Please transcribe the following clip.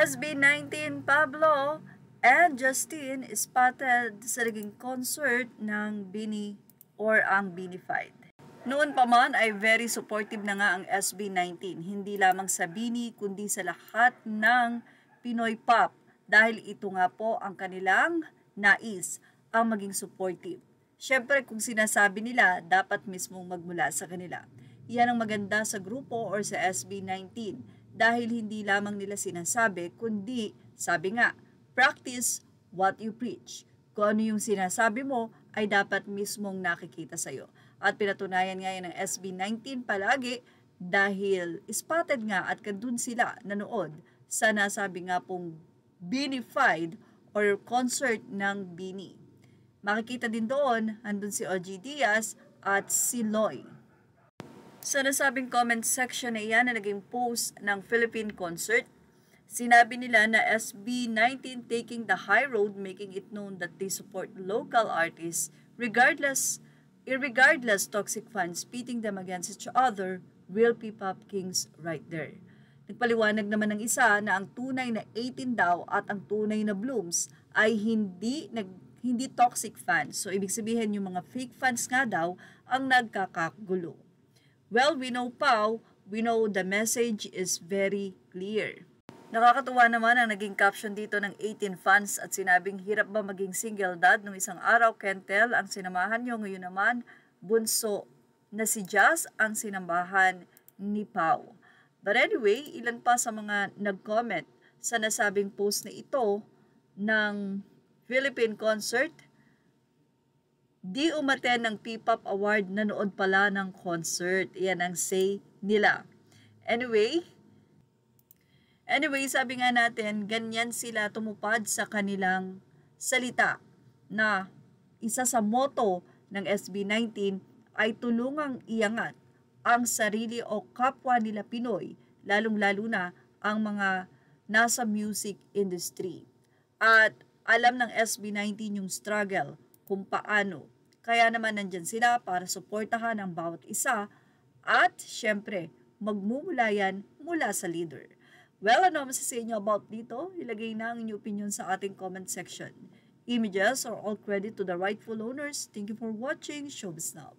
SB19 Pablo and Justine spotted sa naging concert ng BINI or ang BINIfied. Noon pa man ay very supportive na nga ang SB19, hindi lamang sa BINI kundi sa lahat ng Pinoy pop dahil ito nga po ang kanilang nais ang maging supportive. Siyempre kung sinasabi nila, dapat mismong magmula sa kanila. Yan ang maganda sa grupo or sa SB19 dahil hindi lamang nila sinasabi kundi sabi nga, practice what you preach. Kung ano yung sinasabi mo ay dapat mismong nakikita sa'yo. At pinatunayan nga yan ng SB19 palagi dahil spotted nga at kandun sila nanood sa nasabi nga pong BINIfied or concert ng BINI. Makikita din doon, andun si OG Diaz at si Loy. Sa nasabing comment section na iyan na naging post ng Philippine concert, sinabi nila na SB19 taking the high road, making it known that they support local artists irregardless toxic fans pitting them against each other, real P-pop kings right there. Nagpaliwanag naman ng isa na ang tunay na 18 daw at ang tunay na Blooms ay hindi toxic fans. So ibig sabihin yung mga fake fans nga daw ang nagkakagulo. Well, we know Pao, we know the message is very clear. Nakakatuwa naman ang naging caption dito ng 18 fans at sinabing hirap ba maging single dad nung isang araw Kentel ang sinamahan nyo, ngayon naman bunso na si Jazz ang sinamahan ni Pao. But anyway, ilan pa sa mga nag-comment sa nasabing post na ito ng Philippine concert, di umaten ng P-pop award, nanood pala ng concert. Yan ang say nila. Anyway, sabi nga natin, ganyan sila tumupad sa kanilang salita na isa sa motto ng SB19 ay tulungang iangat ang sarili o kapwa nila Pinoy, lalong-lalo na ang mga nasa music industry. At alam ng SB19 yung struggle kung paano. Kaya naman nandyan sila para suportahan ang bawat isa at syempre magmumula yan mula sa leader. Well, ano masasabi nyo about dito? Ilagay na ang inyong opinion sa ating comment section. Images are all credit to the rightful owners. Thank you for watching. Showbiz Now.